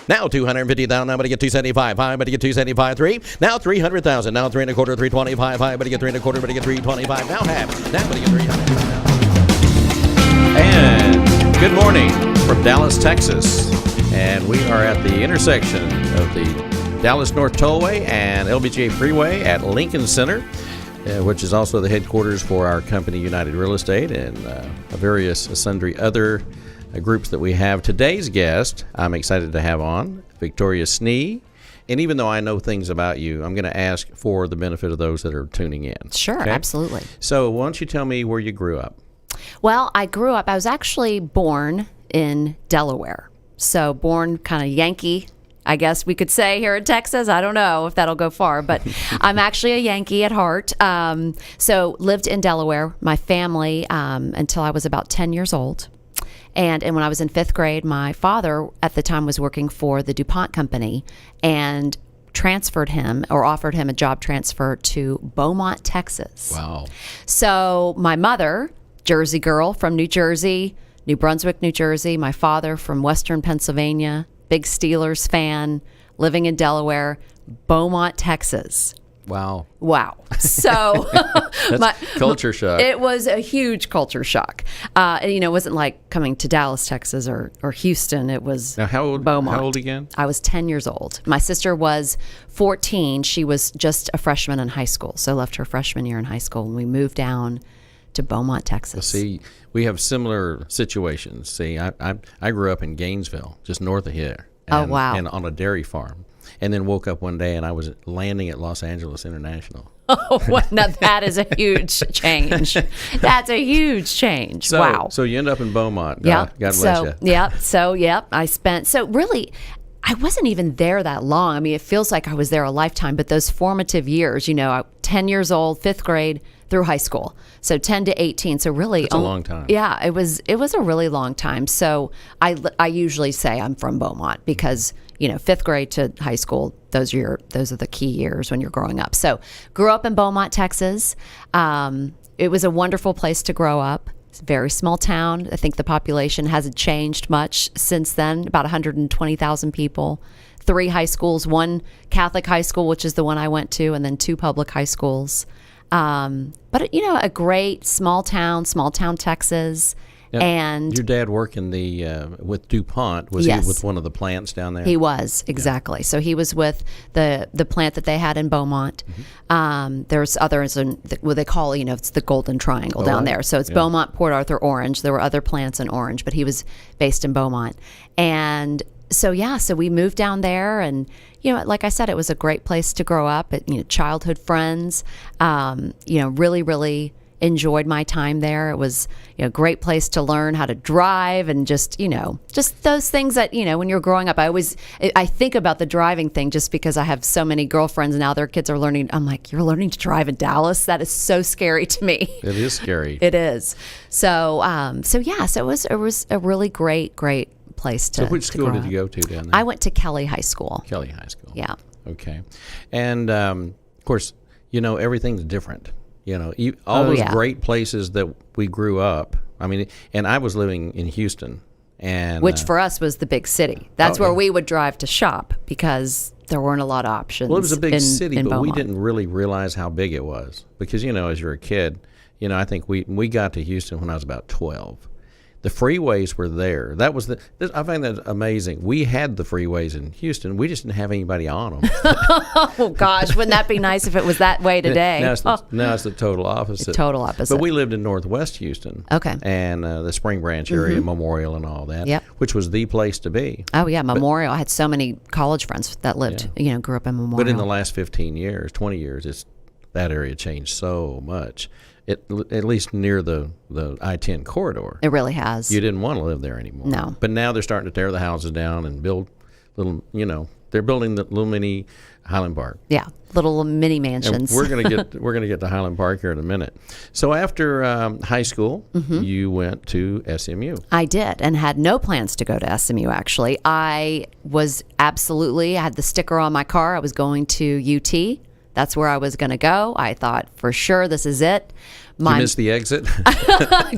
Now 250,000. Now, but to get 275. High, but to get 275. 3. Now 300,000. Now 3 1/4, 325. High, but to get 3 1/4, but to get 325. Now half. Now, but to get 300. And good morning from Dallas, Texas. And we are at the intersection of the Dallas North Tollway and LBJ Freeway at Lincoln Center, which is also the headquarters for our company, United Real Estate, and various sundry other groups that we have. Today's guest, I'm excited to have on, Victoria Snee. And even though I know things about you, I'm going to ask for the benefit of those that are tuning in. Sure, okay? Absolutely. So why don't you tell me where you grew up? Well, I was actually born in Delaware. So born kind of Yankee, I guess we could say, here in Texas. I don't know if that'll go far, but I'm actually a Yankee at heart. So lived in Delaware, my family, until I was about 10 years old. And when I was in 5th grade, my father at the time was working for the DuPont company and transferred him or offered him a job transfer to Beaumont, Texas. Wow. So my mother, Jersey girl from New Jersey, New Brunswick, New Jersey. My father from Western Pennsylvania, big Steelers fan, living in Delaware, Beaumont, Texas. Wow. So that's culture shock. It was a huge culture shock. It wasn't like coming to Dallas, Texas or Houston. It was now, Beaumont. How old again? I was 10 years old. My sister was 14. She was just a freshman in high school. So left her freshman year in high school and we moved down to Beaumont, Texas. Well, see, we have similar situations. See, I grew up in Gainesville, just north of here. Oh, wow. And on a dairy farm. And then woke up one day and I was landing at Los Angeles International. Oh, well, now that is a huge change. That's a huge change. Wow. So you end up in Beaumont. God bless you. So really, I wasn't even there that long. I mean, it feels like I was there a lifetime, but those formative years, 10 years old, 5th grade through high school. So 10 to 18. So really, it's a long time. Yeah, it was a really long time. So I usually say I'm from Beaumont because 5th grade to high school, those are the key years when you're growing up. So grew up in Beaumont, Texas. It was a wonderful place to grow up. It's a very small town. I think the population hasn't changed much since then, about 120,000 people. 3 high schools, 1 Catholic high school, which is the one I went to, and then 2 public high schools. But a great small town, Texas. Now, and your dad working with DuPont, was yes. he with one of the plants down there? He was, exactly. Yeah. So he was with the plant that they had in Beaumont. Mm-hmm. There's others in what they call, it's the Golden Triangle down there. So it's Beaumont, Port Arthur, Orange. There were other plants in Orange, but he was based in Beaumont. And so we moved down there, and like I said, it was a great place to grow up. Childhood friends. Really, really enjoyed my time there. It was a great place to learn how to drive and just those things that when you're growing up. I think about the driving thing just because I have so many girlfriends now. Their kids are learning. I'm like, you're learning to drive in Dallas? That is so scary to me. It is scary. It is. So it was a really great place to. So which school did you go to down there? I went to Kelly High School. Kelly High School. Yeah. Okay. And of course, everything's different. All those great places that we grew up. I mean, and I was living in Houston, and which for us was the big city. That's where we would drive to shop because there weren't a lot of options. Well, it was a big city, but Beaumont. we didn't really realize how big it was because as you're a kid, I think we got to Houston when I was about 12. The freeways were there. I find that amazing. We had the freeways in Houston. We just didn't have anybody on them. Oh, gosh. Wouldn't that be nice if it was that way today? Now it's the total opposite. Total opposite. But we lived in Northwest Houston. Okay. And the Spring Branch area, Memorial and all that, which was the place to be. Oh, yeah, Memorial. I had so many college friends that lived, grew up in Memorial. But in the last 15 years, 20 years, that area changed so much. At least near the I-10 corridor. It really has. You didn't want to live there anymore. No. But now they're starting to tear the houses down and build little, they're building the little mini Highland Park. Yeah, little mini mansions. And we're gonna get to Highland Park here in a minute. So after high school, you went to SMU. I did, and had no plans to go to SMU, actually. I had the sticker on my car. I was going to UT. That's where I was going to go. I thought for sure this is it. You missed the exit?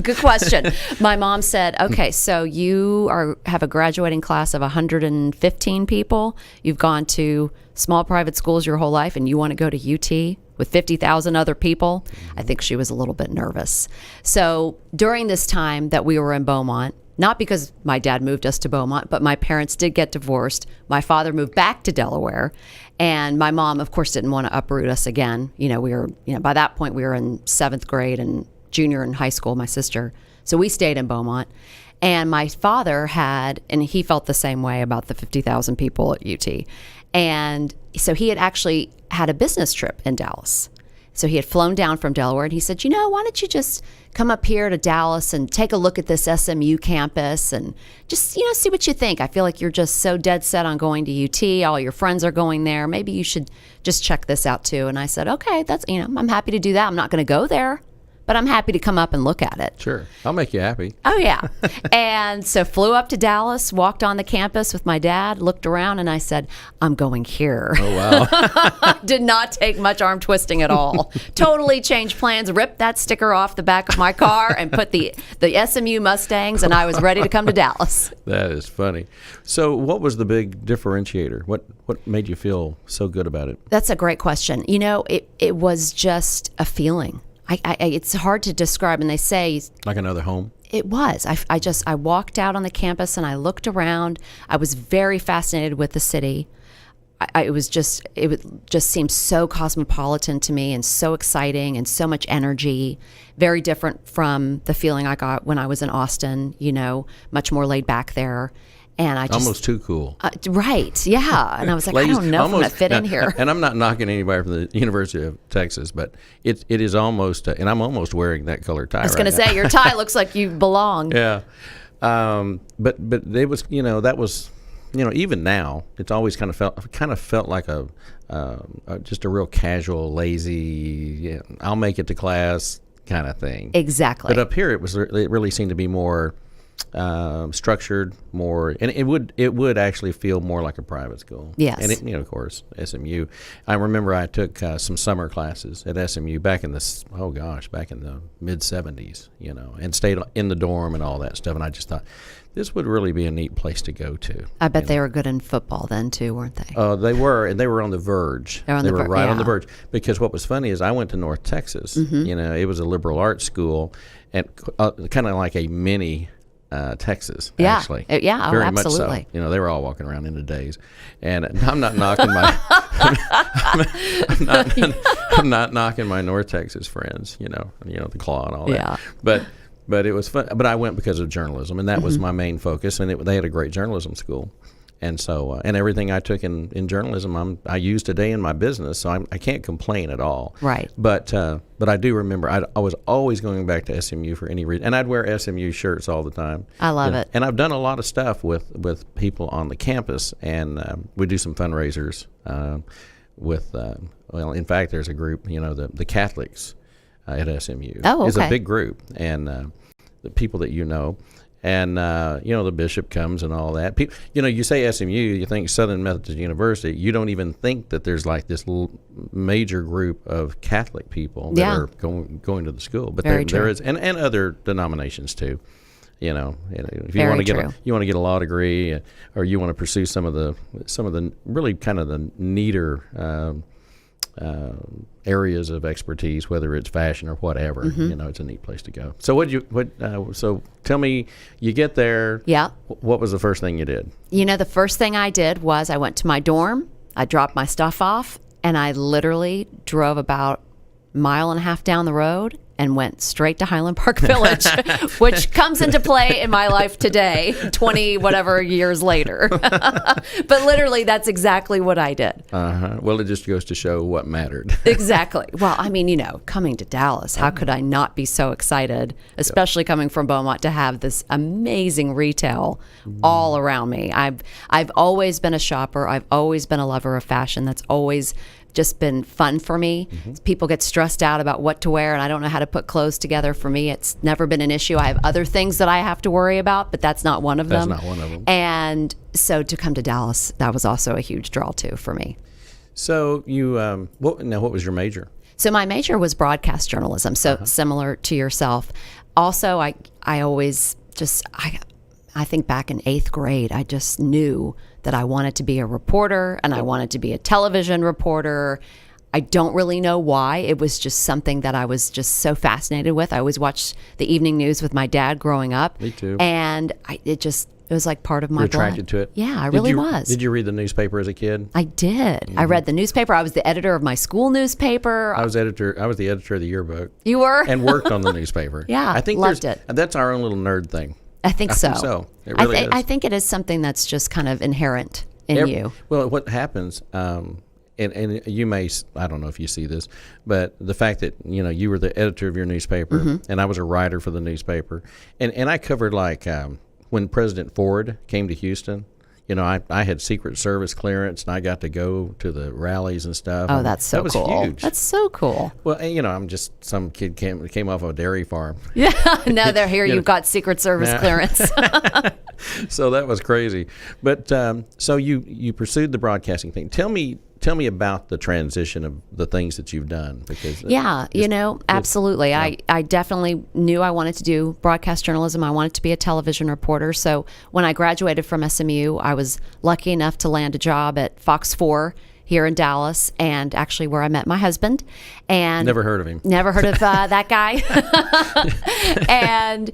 Good question. My mom said, okay, so you have a graduating class of 115 people. You've gone to small private schools your whole life, and you want to go to UT with 50,000 other people? I think she was a little bit nervous. So during this time that we were in Beaumont, not because my dad moved us to Beaumont, but my parents did get divorced. My father moved back to Delaware, and my mom, of course, didn't want to uproot us again. By that point, we were in 7th grade and junior in high school, my sister. So we stayed in Beaumont. And my father and he felt the same way about the 50,000 people at UT. And so he had actually had a business trip in Dallas. So he had flown down from Delaware, and he said, why don't you just come up here to Dallas and take a look at this SMU campus and just, see what you think. I feel like you're just so dead set on going to UT. All your friends are going there. Maybe you should just check this out too. And I said, okay, I'm happy to do that. I'm not going to go there, but I'm happy to come up and look at it. Sure. I'll make you happy. Oh, yeah. And so flew up to Dallas, walked on the campus with my dad, looked around, and I said, I'm going here. Oh, wow. Did not take much arm twisting at all. Totally changed plans, ripped that sticker off the back of my car, and put the SMU Mustangs, and I was ready to come to Dallas. That is funny. So what was the big differentiator? What made you feel so good about it? That's a great question. It was just a feeling. It's hard to describe, and they say like another home. It was. I walked out on the campus and I looked around. I was very fascinated with the city. It just seemed so cosmopolitan to me and so exciting and so much energy. Very different from the feeling I got when I was in Austin. Much more laid back there. And I just, almost too cool. Right, yeah. And I was like, I don't know if I'm going to fit in here. And I'm not knocking anybody from the University of Texas, but it is almost, and I'm almost wearing that color tie. I was going to say, your tie looks like you belong. Yeah. But it was, that was, even now, it's always kind of felt like just a real casual, lazy, I'll make it to class kind of thing. Exactly. But up here, it really seemed to be more structured, more, and it would actually feel more like a private school. Yes. And of course, SMU. I remember I took some summer classes at SMU back in the mid 70s, and stayed in the dorm and all that stuff. And I just thought this would really be a neat place to go to. I bet they were good in football then too, weren't they? They were, and they were on the verge. They were right on the verge. Because what was funny is I went to North Texas. Mm-hmm. It was a liberal arts school, and kind of like a mini Texas, yeah. Actually. Yeah, very absolutely. Much so. They were all walking around in the days, and I'm not knocking my, I'm not knocking my North Texas friends, the Claw and all that. Yeah. But it was fun. But I went because of journalism, and that was my main focus. And they had a great journalism school, and so and everything I took in journalism, I use today in my business. So I can't complain at all. Right. But I do remember I was always going back to SMU for any reason, and I'd wear SMU shirts all the time. I love it. And I've done a lot of stuff with people on the campus, and we do some fundraisers with. In fact, there's a group, the Catholics at SMU. Oh, okay. It's a big group, and the people that and the bishop comes and all that. You say SMU, you think Southern Methodist University. You don't even think that there's like this major group of Catholic people that are going to the school. But there is, and other denominations too. If you want to get a law degree, or you want to pursue some of the really kind of the neater areas of expertise, whether it's fashion or whatever, it's a neat place to go. So so tell me, you get there. Yeah. What was the first thing you did? The first thing I did was I went to my dorm, I dropped my stuff off, and I literally drove about a mile and a half down the road and went straight to Highland Park Village, which comes into play in my life today, 20 whatever years later. But literally, that's exactly what I did. Well, it just goes to show what mattered. Exactly. Well, coming to Dallas, how could I not be so excited, especially coming from Beaumont, to have this amazing retail all around me. I've always been a shopper. I've always been a lover of fashion. That's always just been fun for me. People get stressed out about what to wear, and I don't know how to put clothes together. For me, it's never been an issue. I have other things that I have to worry about, but that's not one of them. That's not one of them. And so to come to Dallas, that was also a huge draw too for me. So you, what was your major? So my major was broadcast journalism, so similar to yourself. Also, I always just, I think back in 8th grade, I just knew that I wanted to be a reporter and I wanted to be a television reporter. I don't really know why. It was just something that I was just so fascinated with. I always watched the evening news with my dad growing up. Me too. And it was like part of my blood. You're attracted to it? Yeah, I really was. Did you read the newspaper as a kid? I did. Mm-hmm. I read the newspaper. I was the editor of my school newspaper. I was the editor of the yearbook. You were? And worked on the newspaper. Yeah, I think loved it. That's our own little nerd thing. I think so. It really is. I think it is something that's just kind of inherent in you. Well, what happens, and you may, I don't know if you see this, but the fact that, you were the editor of your newspaper, and I was a writer for the newspaper, and I covered when President Ford came to Houston, I had Secret Service clearance, and I got to go to the rallies and stuff. Oh, that's so cool. That was huge. That's so cool. Well, I'm just some kid came off of a dairy farm. Yeah, now they're here. You've got Secret Service clearance. So that was crazy. But so you pursued the broadcasting thing. Tell me about the transition of the things that you've done. Because absolutely. Yeah. I definitely knew I wanted to do broadcast journalism. I wanted to be a television reporter. So when I graduated from SMU, I was lucky enough to land a job at Fox 4 here in Dallas, and actually where I met my husband. And never heard of him. Never heard of that guy. And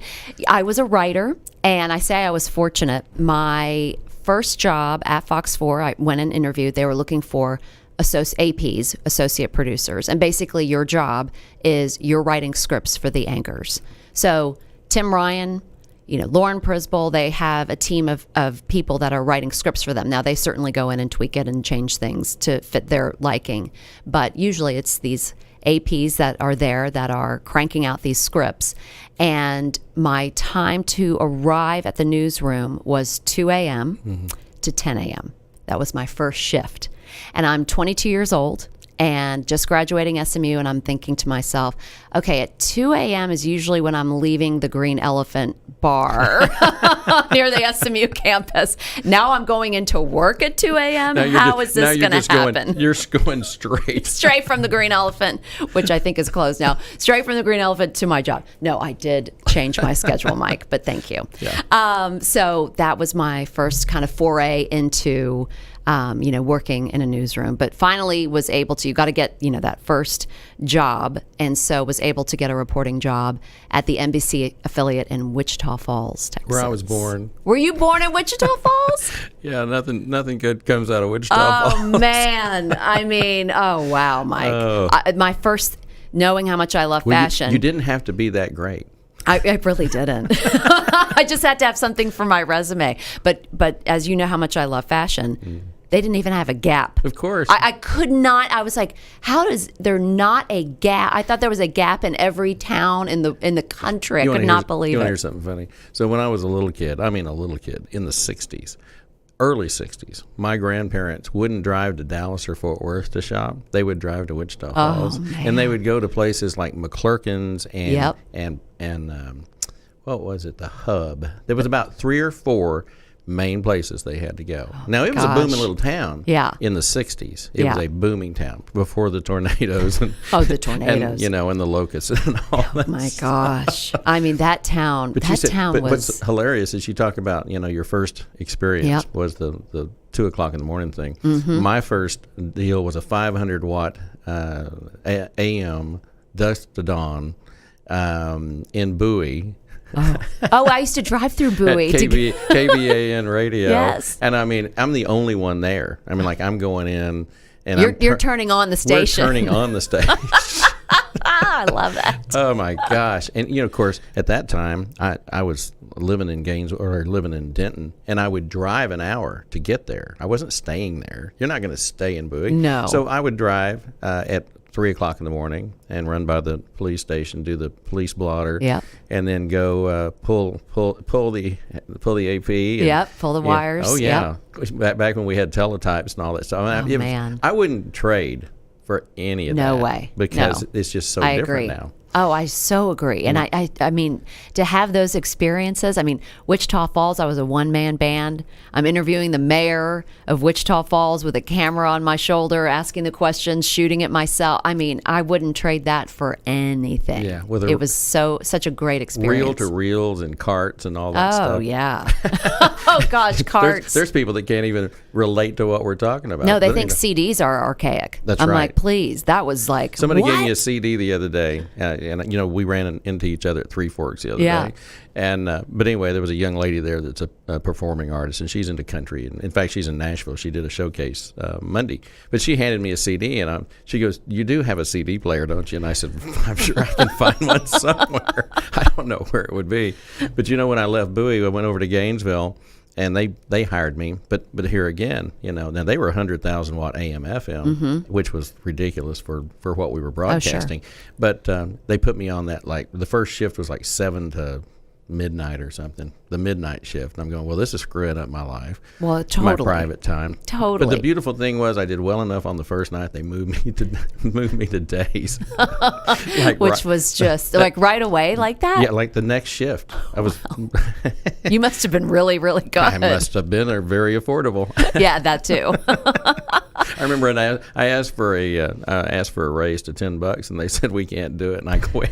I was a writer, and I say I was fortunate. My first job at Fox 4, I went and interviewed. They were looking for APs, associate producers. And basically your job is you're writing scripts for the anchors. So Tim Ryan, Lauren Prisbel, they have a team of people that are writing scripts for them. Now, they certainly go in and tweak it and change things to fit their liking. But usually it's these APs that are there that are cranking out these scripts. And my time to arrive at the newsroom was 2 a.m. to 10 a.m. That was my first shift. And I'm 22 years old and just graduating SMU, and I'm thinking to myself, okay, at 2 a.m. is usually when I'm leaving the Green Elephant bar near the SMU campus. Now I'm going into work at 2 a.m. How is this going to happen? You're going straight. Straight from the Green Elephant, which I think is closed now. Straight from the Green Elephant to my job. No, I did change my schedule, Mike, but thank you. Yeah. So that was my first kind of foray into working in a newsroom, but finally was able to, you got to get, that first job. And so was able to get a reporting job at the NBC affiliate in Wichita Falls, Texas. Where I was born. Were you born in Wichita Falls? Yeah, nothing good comes out of Wichita Falls. Oh, man. I mean, oh, wow, Mike. My first, knowing how much I love fashion. You didn't have to be that great. I really didn't. I just had to have something for my resume. But as you know how much I love fashion, they didn't even have a Gap. Of course. I could not. I was like, how does there not a Gap? I thought there was a Gap in every town in the country. I could not believe it. You want to hear something funny? So when I was a little kid in the 60s, early 60s, my grandparents wouldn't drive to Dallas or Fort Worth to shop. They would drive to Wichita Falls. And they would go to places like McClurkin's and what was it, the Hub. There was about 3 or 4 main places they had to go. Now, it was a booming little town in the 60s. It was a booming town before the tornadoes. And, the tornadoes. And, and the locusts and all that. Oh, my gosh. I mean, that town, was... What's hilarious is you talk about, your first experience was the 2 o'clock in the morning thing. My first deal was a 500-watt AM dusk to dawn in Bowie. I used to drive through Bowie. At KBAN radio. Yes. And I'm the only one there. I'm going in and you're turning on the station. We're turning on the station. I love that. Oh my gosh. And of course, at that time I was living in living in Denton, and I would drive an hour to get there. I wasn't staying there. You're not going to stay in Bowie. No. So I would drive at 3 o'clock in the morning and run by the police station, do the police blotter, and then go pull the AP. And, pull the wires. Oh yeah, back when we had teletypes and all that stuff. Man, I wouldn't trade for any of that. No way. Because it's just so different now. Oh, I so agree. And I mean, to have those experiences, I mean, Wichita Falls, I was a one-man band. I'm interviewing the mayor of Wichita Falls with a camera on my shoulder, asking the questions, shooting it myself. I mean, I wouldn't trade that for anything. Yeah, it was such a great experience. Reel-to-reels and carts and all that stuff. Oh, yeah. Oh, gosh, carts. There's people that can't even relate to what we're talking about. No, they think CDs are archaic. That's I'm right. like, please, that was like, somebody what? gave me a CD the other day, and we ran into each other at Three Forks the other day. And but anyway, there was a young lady there that's a performing artist, and she's into country. And in fact, she's in Nashville. She did a showcase Monday. But she handed me a CD, and she goes, "You do have a CD player, don't you?" And I said, "I'm sure I can find one somewhere. I don't know where it would be." But when I left Bowie, I went over to Gainesville. And they hired me, but here again, now they were 100,000 watt AM FM, which was ridiculous for what we were broadcasting. Oh, sure. But they put me on that, like the first shift was like 7 to midnight or something, the midnight shift. And I'm going, well, this is screwing up my life. Well, totally. My private time. Totally. But the beautiful thing was I did well enough on the first night. They moved me to days. Which was just like right away like that? Yeah, like the next shift. I was. You must have been really, really good. I must have been. They're very affordable. Yeah, that too. I remember I asked for a raise to $10, and they said we can't do it, and I quit.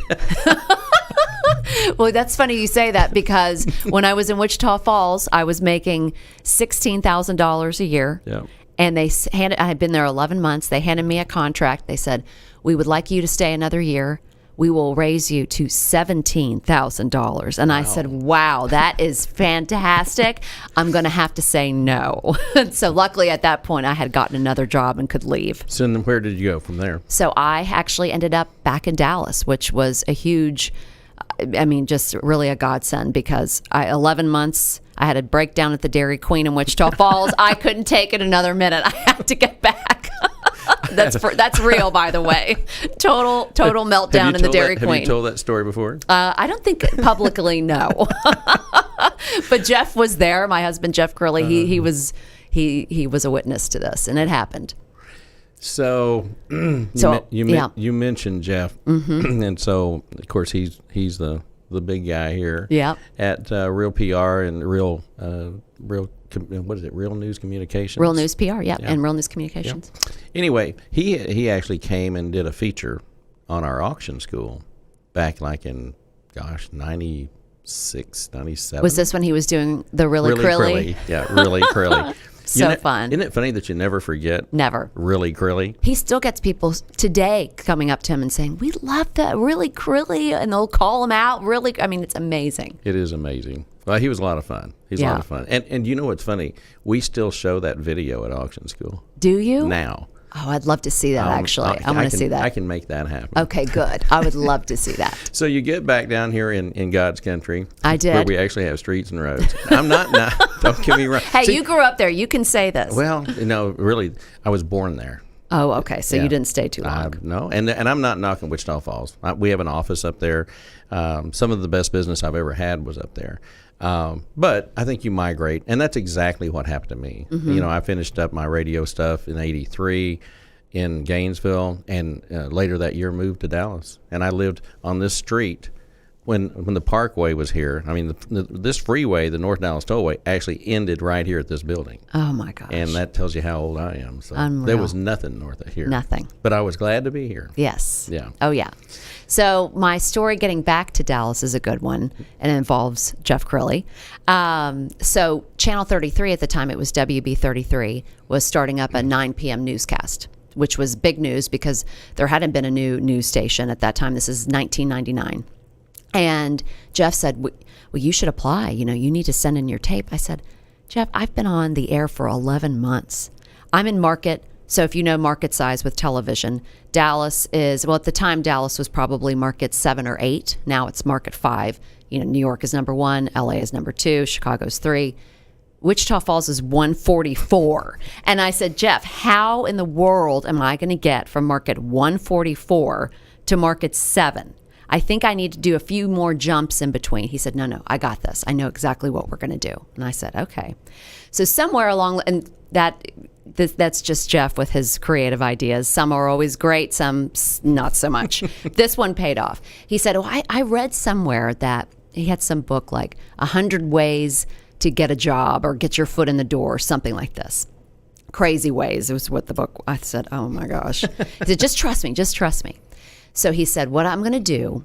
Well, that's funny you say that, because when I was in Wichita Falls, I was making $16,000 a year. Yeah. And I had been there 11 months. They handed me a contract. They said, "We would like you to stay another year. We will raise you to $17,000. And I said, wow, that is fantastic. I'm going to have to say no. So luckily at that point, I had gotten another job and could leave. So then where did you go from there? So I actually ended up back in Dallas, which was a huge, just really a godsend, because 11 months, I had a breakdown at the Dairy Queen in Wichita Falls. I couldn't take it another minute. I had to get back. That's real, by the way. Total meltdown in the Dairy Queen. Have you told that story before? I don't think publicly, no. But Jeff was there. My husband, Jeff Curley. He was a witness to this, and it happened. So, you mentioned Jeff, and so of course he's the big guy here. Yeah. At Real PR and Real what is it? Real News Communications. Real News PR, yeah, and Real News Communications. Yeah. Anyway, he actually came and did a feature on our auction school back like in 96, 97. Was this when he was doing the really Crilly? Yeah, really Crilly. So fun. Isn't it funny that you never forget? Never. Really Crilly. He still gets people today coming up to him and saying, "We love that really Crilly," and they'll call him out. Really, it's amazing. It is amazing. Well, he was a lot of fun. He's a lot of fun. And you know what's funny? We still show that video at auction school. Do you? Now. Oh, I'd love to see that, actually. I want to see that. I can make that happen. Okay, good. I would love to see that. So you get back down here in God's country. I did. Where we actually have streets and roads. I'm not, don't get me wrong. Hey, you grew up there. You can say this. Well, really, I was born there. Oh, okay. So you didn't stay too long. No, and I'm not knocking Wichita Falls. We have an office up there. Some of the best business I've ever had was up there. But I think you migrate, and that's exactly what happened to me. I finished up my radio stuff in '83 in Gainesville, and later that year moved to Dallas. And I lived on this street when the Parkway was here. This freeway, the North Dallas Tollway, actually ended right here at this building. Oh my gosh! And that tells you how old I am. So Unreal. There was nothing north of here. Nothing. But I was glad to be here. Yes. Yeah. Oh yeah. So my story getting back to Dallas is a good one, and it involves Jeff Crilly. So Channel 33 at the time, it was WB 33, was starting up a 9 p.m. newscast, which was big news because there hadn't been a new news station at that time. This is 1999. And Jeff said, well, you should apply. You need to send in your tape. I said, Jeff, I've been on the air for 11 months. I'm in market. So if you know market size with television, Dallas is, well, at the time, Dallas was probably market 7 or 8. Now it's market 5. New York is number 1. LA is number 2. Chicago's 3. Wichita Falls is 144. And I said, Jeff, how in the world am I going to get from market 144 to market 7? I think I need to do a few more jumps in between. He said, no, I got this. I know exactly what we're going to do. And I said, okay. So somewhere along, and That's just Jeff with his creative ideas. Some are always great, some not so much. This one paid off. He said, I read somewhere that he had some book like 100 ways to get a job or get your foot in the door or something like this. Crazy ways was what the book. I said, oh my gosh. He said, just trust me. So he said, what I'm going to do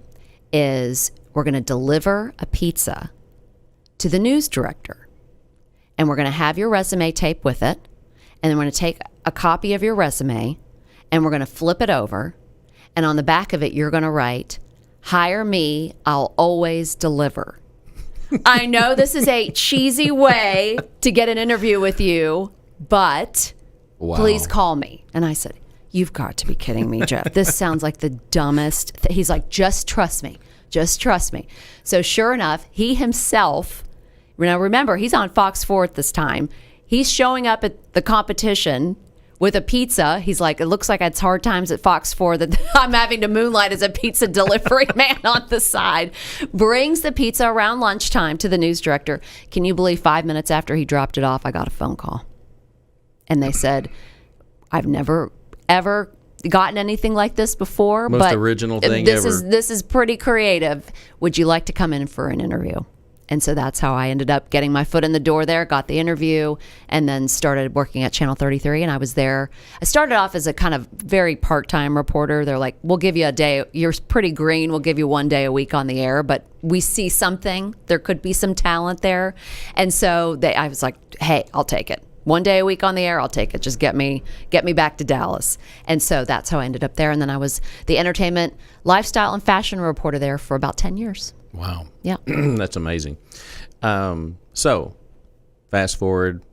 is we're going to deliver a pizza to the news director, and we're going to have your resume tape with it, and then we're going to take a copy of your resume, and we're going to flip it over, and on the back of it, you're going to write, hire me, I'll always deliver. I know this is a cheesy way to get an interview with you, but please call me. And I said, you've got to be kidding me, Jeff. This sounds like the dumbest. He's like, just trust me. Just trust me. So sure enough, he himself, now remember, he's on Fox 4 at this time. He's showing up at the competition with a pizza. He's like, it looks like it's hard times at Fox 4 that I'm having to moonlight as a pizza delivery man on the side. Brings the pizza around lunchtime to the news director. Can you believe 5 minutes after he dropped it off, I got a phone call. And they said, I've never, ever gotten anything like this before. Most original thing ever. This is pretty creative. Would you like to come in for an interview? And so that's how I ended up getting my foot in the door there, got the interview, and then started working at Channel 33. And I was there. I started off as a kind of very part-time reporter. They're like, we'll give you a day. You're pretty green. We'll give you 1 day a week on the air. But we see something. There could be some talent there. And so I was like, hey, I'll take it. 1 day a week on the air, I'll take it. Just get me back to Dallas. And so that's how I ended up there. And then I was the entertainment, lifestyle, and fashion reporter there for about 10 years. Wow. Yeah. That's amazing. So fast forward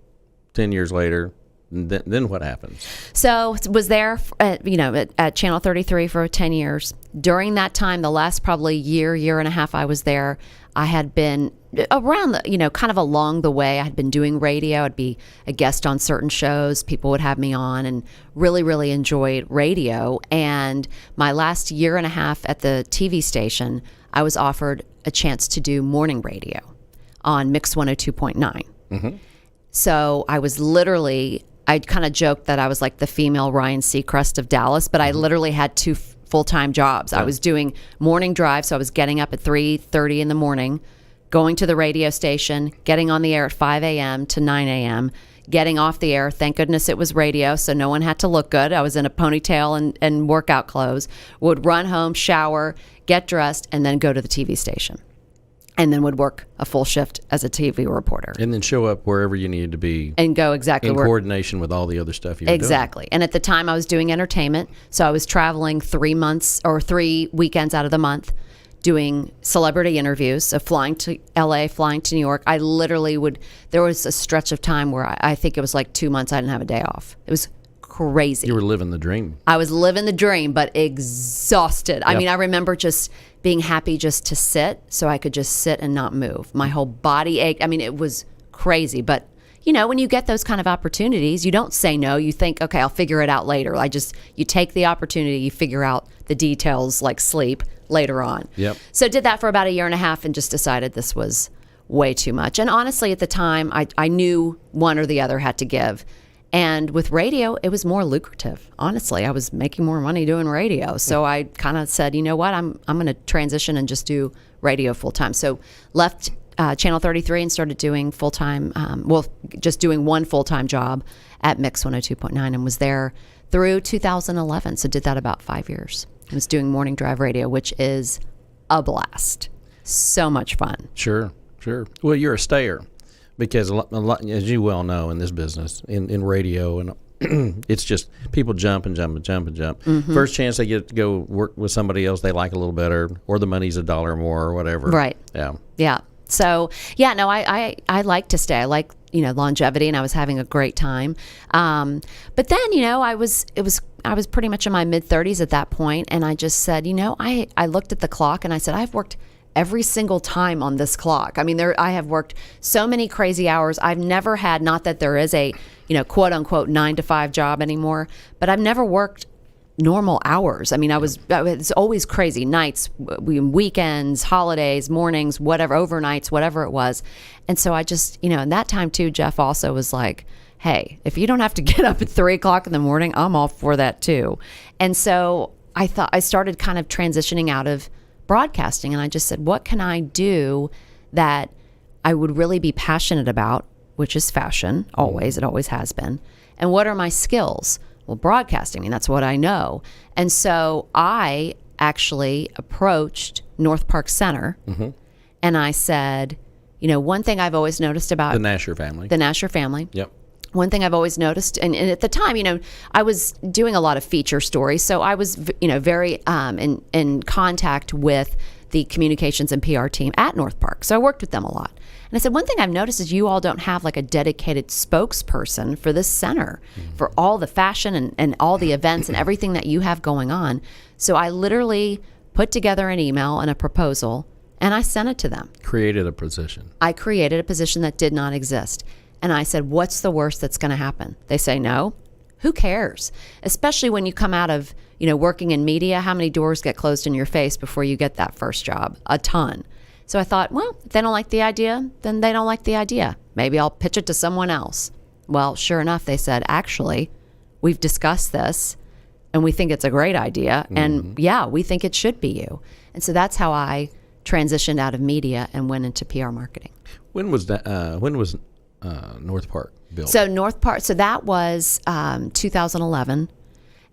10 years later, then what happens? So was there, at Channel 33 for 10 years. During that time, the last probably year and a half I was there, I had been around kind of along the way. I had been doing radio. I'd be a guest on certain shows. People would have me on, and really, really enjoyed radio. And my last year and a half at the TV station, I was offered a chance to do morning radio on Mix 102.9. Mm-hmm. So I was I'd kind of joked that I was like the female Ryan Seacrest of Dallas, but I literally had 2 full-time jobs. I was doing morning drive, so I was getting up at 3:30 in the morning, going to the radio station, getting on the air at 5 a.m. to 9 a.m., getting off the air. Thank goodness it was radio, so no one had to look good. I was in a ponytail and workout clothes, would run home, shower, get dressed, and then go to the TV station. And then would work a full shift as a TV reporter. And then show up wherever you needed to be. And go exactly in coordination with all the other stuff you were doing. Exactly. And at the time I was doing entertainment. So I was traveling 3 months or 3 weekends out of the month doing celebrity interviews. So flying to LA, flying to New York. I literally there was a stretch of time where I think it was like 2 months I didn't have a day off. It was crazy. You were living the dream. I was living the dream, but exhausted. I mean, I remember just being happy just to sit, so I could just sit and not move. My whole body ached. I mean, it was crazy. But, when you get those kind of opportunities, you don't say no. You think, okay, I'll figure it out later. You take the opportunity, you figure out the details like sleep later on. Yep. So did that for about a year and a half and just decided this was way too much. And honestly, at the time, I knew one or the other had to give. And with radio, it was more lucrative. Honestly, I was making more money doing radio. So I kind of said, you know what, I'm going to transition and just do radio full time. So left Channel 33 and started doing full time, just doing one full time job at Mix 102.9 and was there through 2011. So did that about 5 years. I was doing morning drive radio, which is a blast. So much fun. Sure. Well, you're a stayer. Because a lot, as you well know, in this business, in radio, and it's just people jump and jump and jump and jump. Mm-hmm. First chance they get to go work with somebody else they like a little better, or the money's $1 more, or whatever. Right. Yeah. So I like to stay. I like longevity, and I was having a great time. But then I was pretty much in my mid-30s at that point, and I just said, I looked at the clock and I said, I've worked every single time on this clock. I mean, I have worked so many crazy hours. I've never had, not that there is a, quote unquote 9-to-5 job anymore, but I've never worked normal hours. I mean, it's always crazy nights, weekends, holidays, mornings, whatever, overnights, whatever it was. And so I just, in that time too, Jeff also was like, hey, if you don't have to get up at 3 o'clock in the morning, I'm all for that too. And so I thought I started kind of transitioning out of broadcasting, and I just said, what can I do that I would really be passionate about, which is fashion, always, it always has been. And what are my skills? Well, broadcasting, I mean, that's what I know. And so I actually approached North Park Center, and I said, you know, one thing I've always noticed about The Nasher family. the Nasher family. Yep. One thing I've always noticed, and at the time, you know, I was doing a lot of feature stories, so I was, you know, very in contact with the communications and PR team at North Park. So I worked with them a lot. And I said, one thing I've noticed is you all don't have like a dedicated spokesperson for this center, for all the fashion and all the events and everything that you have going on. So I literally put together an email and a proposal, and I sent it to them. Created a position. I created a position that did not exist. And I said, what's the worst that's going to happen? They say no. Who cares? Especially when you come out of, you know, working in media, how many doors get closed in your face before you get that first job? A ton. So I thought, well, if they don't like the idea, then they don't like the idea. Maybe I'll pitch it to someone else. Well, sure enough, they said, actually, we've discussed this and we think it's a great idea. And yeah, we think it should be you. And so that's how I transitioned out of media and went into PR marketing. When was that? When was North Park built? So North Park, so that was 2011.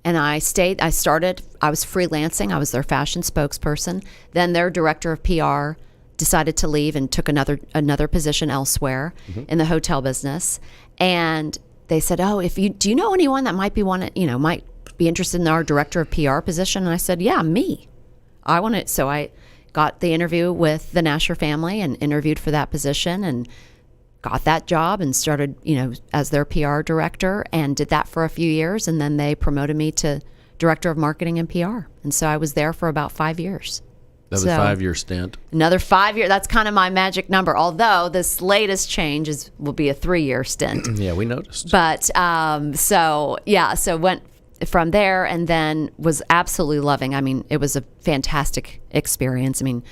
And I was freelancing. I was their fashion spokesperson. Then their director of PR decided to leave and took another position elsewhere in the hotel business. And they said, "Oh, do you know anyone that might be interested in our director of PR position?" And I said, "Yeah, me. I want it." So I got the interview with the Nasher family and interviewed for that position and got that job and started, you know, as their PR director, and did that for a few years. And then they promoted me to director of marketing and PR. And so I was there for about 5 years. That was a 5-year stint. Another 5 year. That's kind of my magic number. Although this latest change will be a 3-year stint. Yeah, we noticed. But so went from there and then was absolutely loving. I mean, it was a fantastic experience. I mean,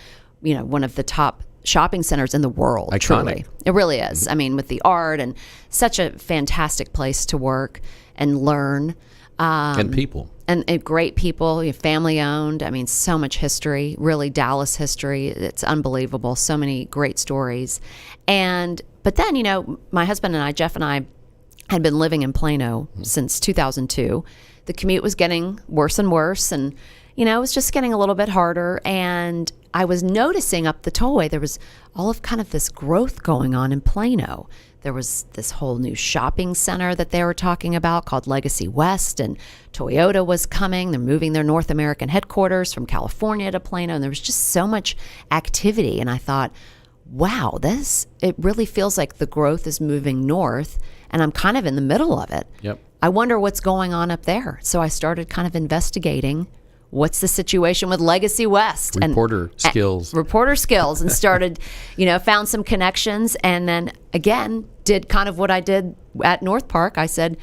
you know, one of the top shopping centers in the world. Iconic. Truly. It really is. I mean, with the art and such a fantastic place to work and learn. And people. And great people, family owned. I mean, so much history, really Dallas history. It's unbelievable. So many great stories. But then, you know, my husband and I, Jeff and I, had been living in Plano since 2002. The commute was getting worse and worse, and, you know, it was just getting a little bit harder. And I was noticing up the tollway, there was all of kind of this growth going on in Plano. There was this whole new shopping center that they were talking about called Legacy West, and Toyota was coming. They're moving their North American headquarters from California to Plano, and there was just so much activity. And I thought, wow, it really feels like the growth is moving north, and I'm kind of in the middle of it. Yep. I wonder what's going on up there. So I started kind of investigating what's the situation with Legacy West. Reporter skills, and started, you know, found some connections, and then again, did kind of what I did at North Park. I said,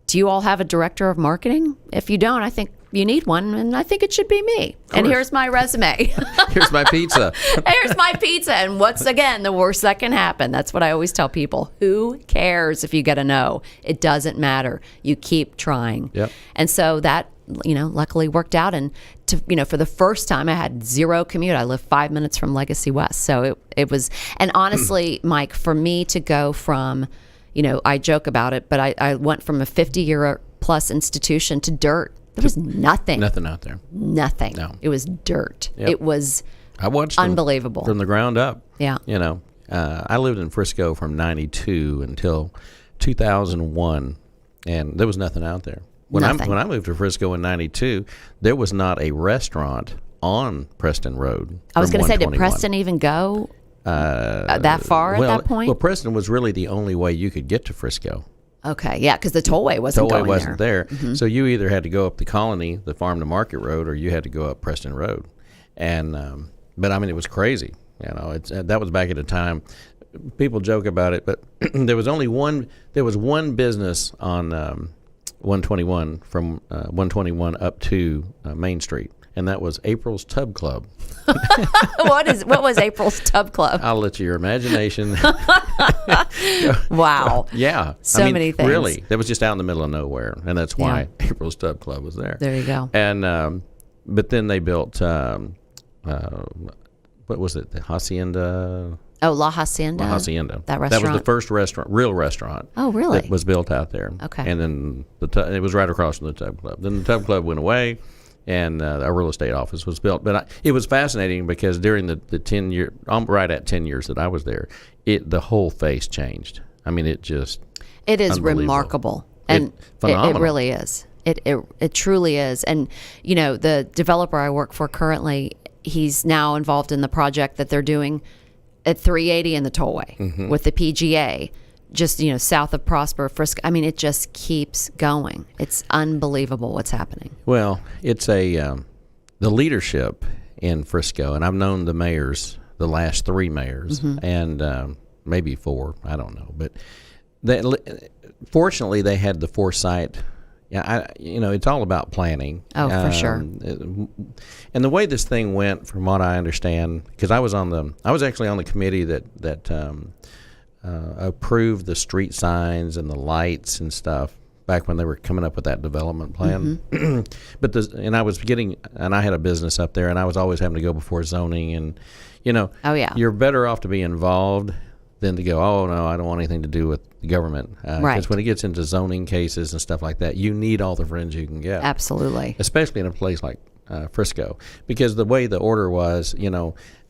do you all have a director of marketing? If you don't, I think you need one, and I think it should be me. And here's my resume. Here's my pizza. Here's my pizza. And what's, again, the worst that can happen? That's what I always tell people. Who cares if you get a no? It doesn't matter. You keep trying. Yep. And so that, you know, luckily worked out. And, for the first time, I had zero commute. I live 5 minutes from Legacy West. So it was, and honestly, Mike, for me to go from, you know, I joke about it, but I went from a 50-year-plus institution to dirt. There was nothing. Nothing out there. Nothing. No. It was dirt. Yep. It was I watched them unbelievable. from the ground up. Yeah. You know, I lived in Frisco from 92 until 2001, and there was nothing out there. When I moved to Frisco in 92, there was not a restaurant on Preston Road. I was going to say, did Preston even go that far at that point? Well, Preston was really the only way you could get to Frisco. Okay, yeah, because the tollway wasn't there. Mm-hmm. So you either had to go up the Colony, the Farm to Market Road, or you had to go up Preston Road. And but I mean, it was crazy. You know, that was back at a time. People joke about it, but there was one business on 121 from 121 up to Main Street, and that was April's Tub Club. What was April's Tub Club? I'll let your imagination. Wow. Yeah. So many things. Really. That was just out in the middle of nowhere, and that's why April's Tub Club was there. There you go. And but then they built what was it? The Hacienda. Oh, La Hacienda. La Hacienda. That restaurant. That was the first real restaurant. Oh, really? That was built out there. Okay. And then it was right across from the Tub Club. Then the Tub Club went away, and a real estate office was built. But it was fascinating because during the 10 year, right at 10 years that I was there, the whole face changed. I mean, it is remarkable, and phenomenal. It really is. It truly is. And the developer I work for currently, he's now involved in the project that they're doing at 380 in the tollway with the PGA, just south of Prosper, Frisco. I mean, it just keeps going. It's unbelievable what's happening. Well, it's the leadership in Frisco, and I've known the mayors, the last 3 mayors, and maybe 4, I don't know, but fortunately they had the foresight. Yeah, it's all about planning. Oh, for sure. And the way this thing went, from what I understand, because I was actually on the committee that approved the street signs and the lights and stuff back when they were coming up with that development plan. But I had a business up there, and I was always having to go before zoning, and Oh, yeah. you're better off to be involved than to go, oh, no, I don't want anything to do with the government. Right. Because when it gets into zoning cases and stuff like that, you need all the friends you can get. Absolutely. Especially in a place like Frisco. Because the way the order was,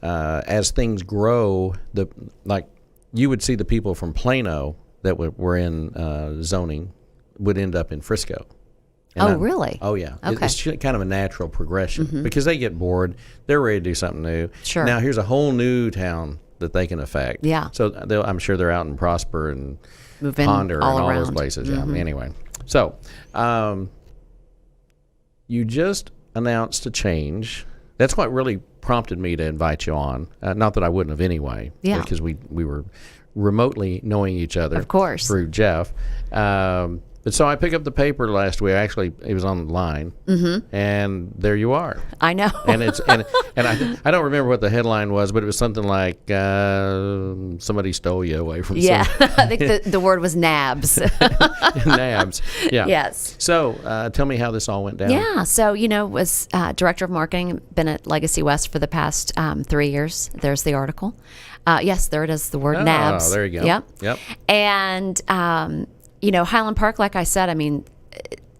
as things grow, you would see the people from Plano that were in zoning would end up in Frisco. Really? Oh, yeah. Okay. It's kind of a natural progression because they get bored. They're ready to do something new. Sure. Now, here's a whole new town that they can affect. Yeah. So I'm sure they're out in Prosper and Ponder and all those places. Yeah. Anyway, so you just announced a change. That's what really prompted me to invite you on. Not that I wouldn't have anyway. Yeah. Because we were remotely knowing each other. Of course. Through Jeff. But so I picked up the paper last week. Actually, it was online, and there you are. I know. And I don't remember what the headline was, but it was something like somebody stole you away from. Yeah, I think the word was nabs. Nabs. Yeah. Yes. So tell me how this all went down. Yeah. So was director of marketing, been at Legacy West for the past 3 years. There's the article. Yes, there it is. The word nabs. Oh, there you go. Yep. And Highland Park, like I said, I mean,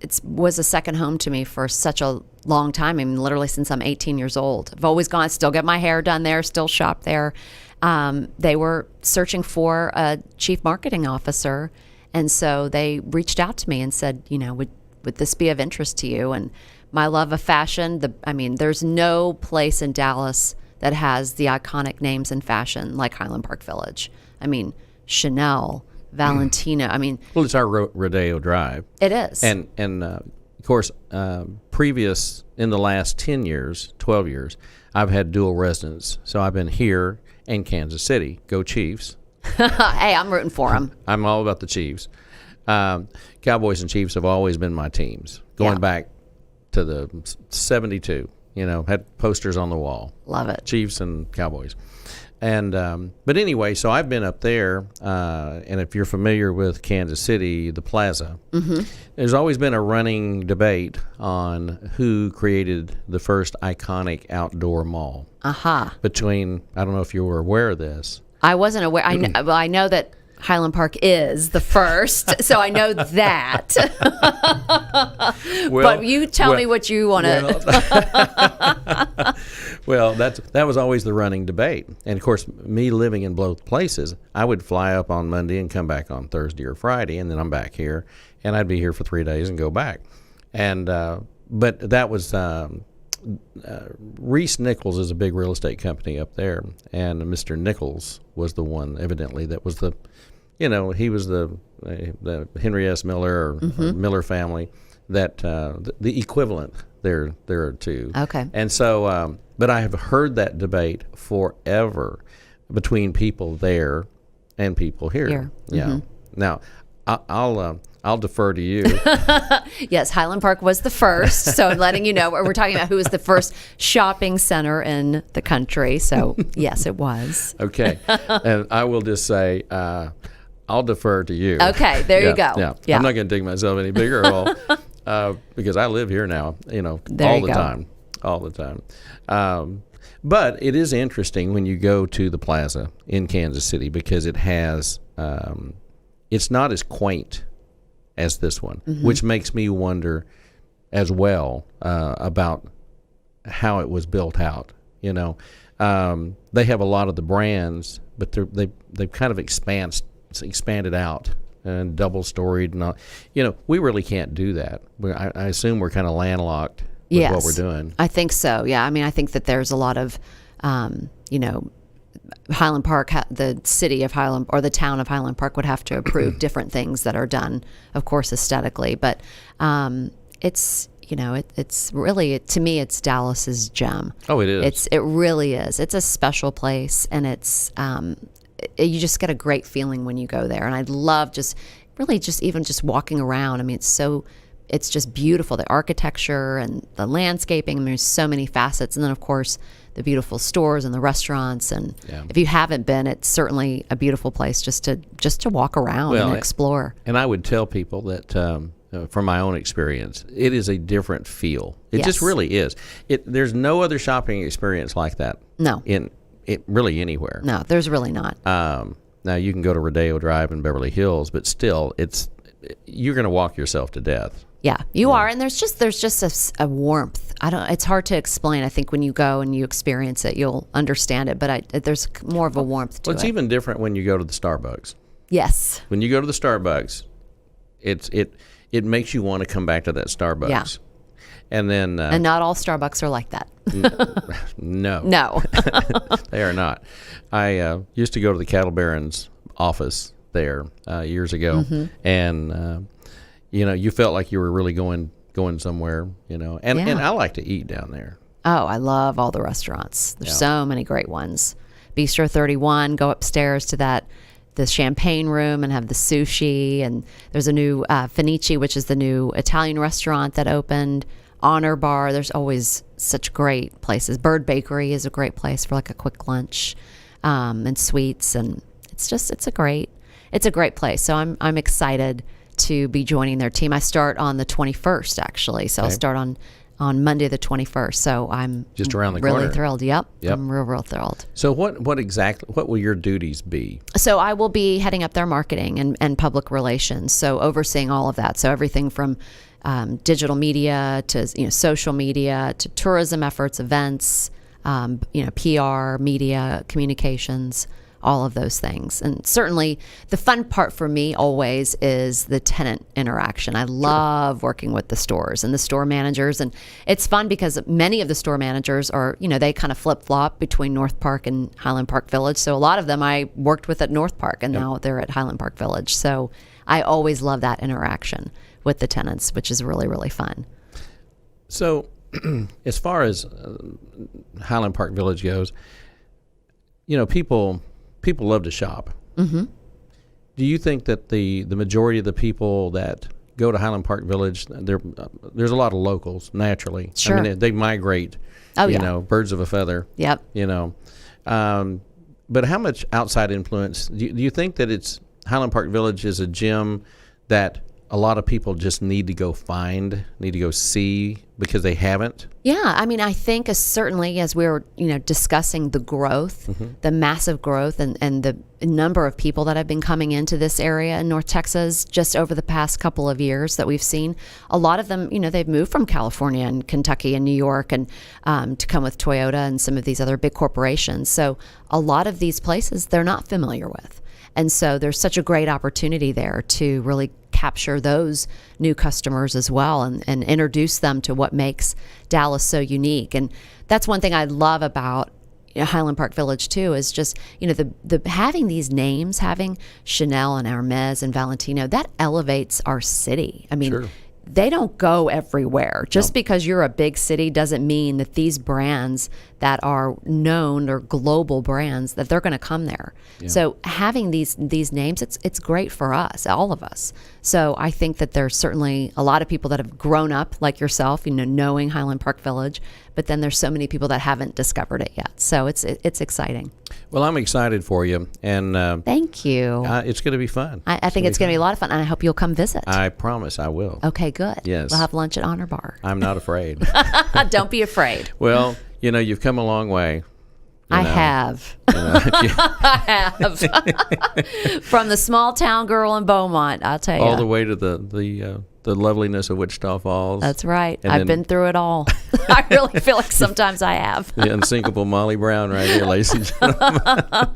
it was a second home to me for such a long time. I mean, literally since I'm 18 years old. I've always gone, still get my hair done there, still shop there. They were searching for a chief marketing officer, and so they reached out to me and said, would this be of interest to you? And my love of fashion, there's no place in Dallas that has the iconic names in fashion like Highland Park Village. I mean, Chanel, Valentino. Well, it's our Rodeo Drive. It is. And of course, previous in the last 10 years, 12 years, I've had dual residence. So I've been here and Kansas City. Go Chiefs. Hey, I'm rooting for them. I'm all about the Chiefs. Cowboys and Chiefs have always been my teams, going back to the 72. Had posters on the wall. Love it. Chiefs and Cowboys. And but anyway, so I've been up there, and if you're familiar with Kansas City, the Plaza, there's always been a running debate on who created the first iconic outdoor mall. Between, I don't know if you were aware of this. I wasn't aware. I know that Highland Park is the first, so I know that. But you tell me what you want to. Well, that was always the running debate. And, of course, me living in both places, I would fly up on Monday and come back on Thursday or Friday, and then I'm back here, and I'd be here for 3 days and go back. And but that was Reese Nichols is a big real estate company up there, and Mr. Nichols was the one, evidently, that was the, he was the Henry S. Miller or Miller family, that the equivalent there too. Okay. And so, but I have heard that debate forever between people there and people here. Yeah. Now, I'll defer to you. Yes, Highland Park was the first. So I'm letting you know. We're talking about who was the first shopping center in the country. So yes, it was. Okay. And I will just say, I'll defer to you. Okay, there you go. Yeah. Yeah. I'm not going to dig myself any bigger hole because I live here now, There all you the go. time. All the time. But it is interesting when you go to the plaza in Kansas City because it has, it's not as quaint as this one, which makes me wonder as well about how it was built out. They have a lot of the brands, but they've kind of expanded out and double storied and all. We really can't do that. I assume we're kind of landlocked with what we're doing. I think so. Yeah. I mean, I think that there's a lot of, Highland Park, the city of Highland or the town of Highland Park would have to approve different things that are done, of course, aesthetically. But it's, it's really, to me, it's Dallas's gem. Oh, it is. It really is. It's a special place, and it's you just get a great feeling when you go there. And I love just walking around. I mean, it's just beautiful, the architecture and the landscaping. I mean, there's so many facets. And then, of course, the beautiful stores and the restaurants. And if you haven't been, it's certainly a beautiful place just to walk around and explore. And I would tell people that from my own experience, it is a different feel. It just really is. There's no other shopping experience like that. No. Really anywhere. No, there's really not. Now, you can go to Rodeo Drive in Beverly Hills, but still, you're going to walk yourself to death. Yeah, you are, and there's just a warmth. It's hard to explain. I think when you go and you experience it, you'll understand it. But there's more of a warmth to it. It's even different when you go to the Starbucks. Yes. When you go to the Starbucks, it makes you want to come back to that Starbucks. Yeah. And then and not all Starbucks are like that. No, they are not. I used to go to the Cattle Baron's office there years ago, and you felt like you were really going somewhere, and I like to eat down there. Oh, I love all the restaurants. There's so many great ones. Bistro 31, go upstairs to the champagne room and have the sushi, and there's a new Fenici, which is the new Italian restaurant that opened. Honor Bar, there's always such great places. Bird Bakery is a great place for like a quick lunch, and sweets, and it's a great place. So I'm excited to be joining their team. I start on the 21st actually, so I'll start on Monday the 21st. So I'm just around the really corner. Thrilled. Yep. I'm real thrilled. So what will your duties be? So I will be heading up their marketing and public relations, so overseeing all of that. So everything from digital media to social media to tourism efforts, events, PR, media, communications, all of those things. And certainly the fun part for me always is the tenant interaction. I love working with the stores and the store managers. And it's fun because many of the store managers are, they kind of flip-flop between North Park and Highland Park Village. So a lot of them I worked with at North Park, and now they're at Highland Park Village. So I always love that interaction with the tenants, which is really, really fun. So as far as Highland Park Village goes, people love to shop. Mm-hmm. Do you think that the majority of the people that go to Highland Park Village, there's a lot of locals naturally? Sure. I mean, they migrate. Birds of a feather. Yep. But how much outside influence do you think that Highland Park Village is a gem that a lot of people just need to go see because they haven't? Yeah, I mean, I think certainly as we were, discussing the growth, the massive growth and the number of people that have been coming into this area in North Texas just over the past couple of years that we've seen, a lot of them, they've moved from California and Kentucky and New York and to come with Toyota and some of these other big corporations. So a lot of these places they're not familiar with. And so there's such a great opportunity there to really capture those new customers as well and introduce them to what makes Dallas so unique. And that's one thing I love about Highland Park Village too, is just, the having these names, having Chanel and Hermes and Valentino, that elevates our city. I mean, sure. They don't go everywhere. Just because you're a big city doesn't mean that these brands that are known or global brands, that they're going to come there. Yeah. So having these names, it's great for us, all of us. So I think that there's certainly a lot of people that have grown up like yourself, knowing Highland Park Village, but then there's so many people that haven't discovered it yet. So it's exciting. Well, I'm excited for you, and Thank you. it's going to be fun. I think it's going to be a lot of fun, and I hope you'll come visit. I promise I will. Okay, good. Yes. We'll have lunch at Honor Bar. I'm not afraid. Don't be afraid. Well, you've come a long way. I have. I have. From the small town girl in Beaumont, I'll tell you. All the way to the loveliness of Wichita Falls. That's right. And I've then- been through it all. I really feel like sometimes I have. The unsinkable Molly Brown right here, ladies and gentlemen.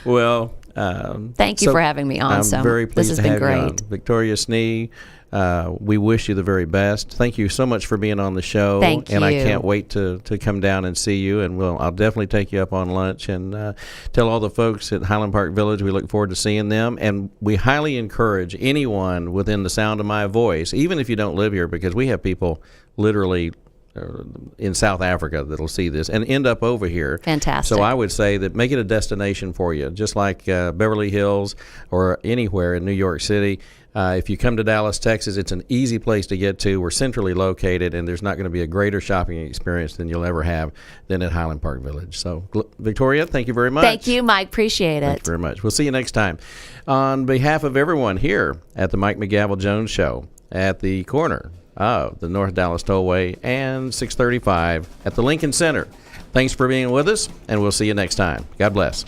Well, Thank you for having me on. I'm So very this pleased has to been have you on. great. Victoria Snee, we wish you the very best. Thank you so much for being on the show. Thank and I you. can't wait to come down and see you. And I'll definitely take you up on lunch and tell all the folks at Highland Park Village we look forward to seeing them. And we highly encourage anyone within the sound of my voice, even if you don't live here, because we have people literally in South Africa that'll see this and end up over here. Fantastic. So I would say that make it a destination for you, just like Beverly Hills or anywhere in New York City. If you come to Dallas, Texas, it's an easy place to get to. We're centrally located, and there's not going to be a greater shopping experience than you'll ever have than at Highland Park Village. So, Victoria, thank you very much. Thank you, Mike. Appreciate Thank it. you very much. We'll see you next time. On behalf of everyone here at the Mike McGavel Jones Show at the corner of the North Dallas Tollway and 635 at the Lincoln Center, thanks for being with us, and we'll see you next time. God bless.